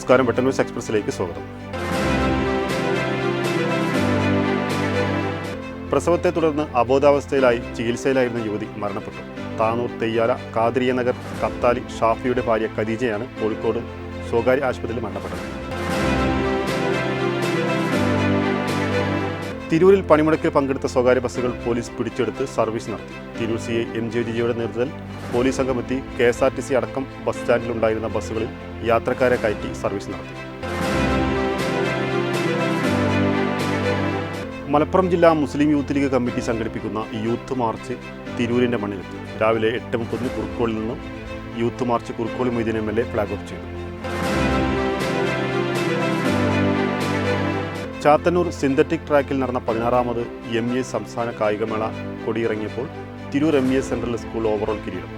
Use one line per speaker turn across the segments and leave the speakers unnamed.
നമസ്കാരം, വെട്ടൻ ന്യൂസ് എക്സ്പ്രസിലേക്ക് സ്വാഗതം. പ്രസവത്തെ തുടർന്ന് അബോധാവസ്ഥയിലായി ചികിത്സയിലായിരുന്ന യുവതി മരണപ്പെട്ടു. താനൂർ തെയ്യാല കാതിരിയ നഗർ കത്താലി ഷാഫിയുടെ ഭാര്യ ഖദീജയാണ് കോഴിക്കോട് സ്വകാര്യ ആശുപത്രിയിൽ മരണപ്പെട്ടത്. തിരൂരിൽ പണിമുടക്കിൽ പങ്കെടുത്ത സ്വകാര്യ ബസ്സുകൾ പോലീസ് പിടിച്ചെടുത്ത് സർവീസ് നടത്തി. തിരൂർ CI MJ ജിജിയുടെ നേതൃത്വത്തിൽ പോലീസ് സംഘമെത്തി KSRTC അടക്കം ബസ് സ്റ്റാൻഡിലുണ്ടായിരുന്ന ബസ്സുകളിൽ യാത്രക്കാരെ കയറ്റി സർവീസ് നടത്തി. മലപ്പുറം ജില്ലാ മുസ്ലിം യൂത്ത് ലീഗ് കമ്മിറ്റി സംഘടിപ്പിക്കുന്ന യൂത്ത് മാർച്ച് തിരൂരിൻ്റെ മണ്ണിലെത്തി. രാവിലെ 8:30 കുറുക്കോളിൽ നിന്നും youth march Kurukkoli Moideen MLA flag off ചെയ്തു. ചാത്തന്നൂർ സിന്തറ്റിക് ട്രാക്കിൽ നടന്ന 16ാമത് MES സംസ്ഥാന കായികമേള കൊടിയിറങ്ങിയപ്പോൾ Tirur MES central school overall കിരീടം.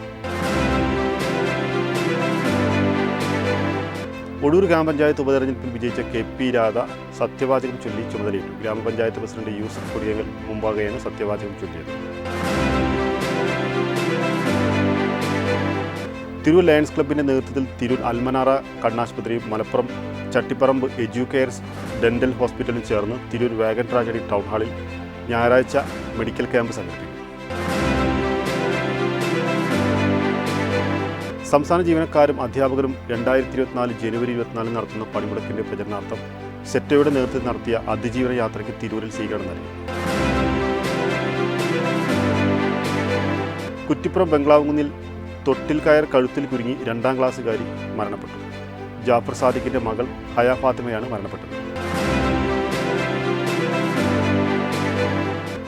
ഒടൂർ ഗ്രാമപഞ്ചായത്ത് ഉപതെരഞ്ഞെടുപ്പിൽ വിജയിച്ച KP രാധ സത്യവാചകം ചൊല്ലി ചുമതലയേറ്റു. ഗ്രാമപഞ്ചായത്ത് പ്രസിഡന്റ് യൂസഫ് കൊടിയങ്ങൽ മുമ്പാകെയാണ് സത്യവാചകം ചൊല്ലിയത്. തിരൂർ ലയൺസ് ക്ലബിൻ്റെ നേതൃത്വത്തിൽ തിരൂർ അൽമനാറ കണ്ണാശുപത്രിയും മലപ്പുറം ചട്ടിപ്പറമ്പ് എഡ്യൂക്കെയർസ് ഡെന്റൽ ഹോസ്പിറ്റലും ചേർന്ന് തിരൂർ വാഗൻ ട്രാജഡി ടൗൺ ഹാളിൽ ഞായറാഴ്ച മെഡിക്കൽ ക്യാമ്പ് സംഘടിപ്പിക്കും. സംസ്ഥാന ജീവനക്കാരും അധ്യാപകരും 2024 ജനുവരി 24 നടത്തുന്ന പണിമുടക്കിൻ്റെ പ്രചരണാർത്ഥം സെറ്റയുടെ നേതൃത്വത്തിൽ നടത്തിയ അതിജീവന യാത്രയ്ക്ക് തിരൂരിൽ സ്വീകരണം നൽകി. കുറ്റിപ്പുറം ബംഗ്ലാവുകുന്നിൽ തൊട്ടിൽ കയർ കഴുത്തിൽ കുരുങ്ങി 2ാം ക്ലാസ്സുകാരി മരണപ്പെട്ടു. ജാഫർ സാദിഖിൻ്റെ മകൾ ഹയ ഫാത്തിമയാണ് മരണപ്പെട്ടത്.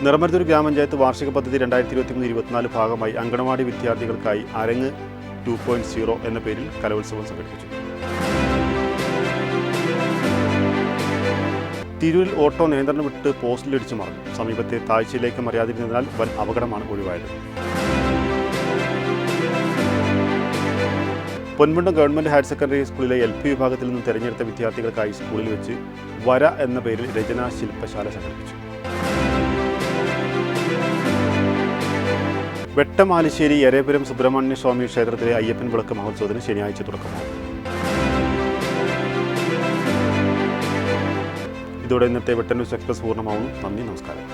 നിറമരുതൂർ ഗ്രാമപഞ്ചായത്ത് വാർഷിക പദ്ധതി 2023-24 ഭാഗമായി അങ്കണവാടി വിദ്യാർത്ഥികൾക്കായി അരങ്ങ് 2.0 എന്ന പേരിൽ കലോത്സവം സംഘടിപ്പിച്ചു. തിരൂരിൽ ഓട്ടോ നിയന്ത്രണം വിട്ട് പോസ്റ്റിലിടിച്ച് മറിഞ്ഞു. സമീപത്തെ താഴ്ചയിലേക്ക് മറിയാതിരുന്നതിനാൽ വൻ അപകടമാണ് ഒഴിവായത്. പൊൻമുണ്ടം ഗവൺമെൻറ് ഹയർ സെക്കൻഡറി സ്കൂളിലെ LP വിഭാഗത്തിൽ നിന്ന് തിരഞ്ഞെടുത്ത വിദ്യാർത്ഥികൾക്കായി സ്കൂളിൽ വെച്ച് വര എന്ന പേരിൽ രചനാ ശില്പശാല സംഘടിപ്പിച്ചു. വെട്ടമാലിശ്ശേരി എരേപുരം സുബ്രഹ്മണ്യ സ്വാമി ക്ഷേത്രത്തിലെ അയ്യപ്പൻ വിളക്ക് മഹോത്സവത്തിന് ശനിയാഴ്ച തുടക്കമാകും. ഇതോടെ ഇന്നത്തെ വെട്ടൻ ന്യൂസ് എക്സ്പ്രസ് പൂർണ്ണമാവുന്നു. നന്ദി, നമസ്കാരം.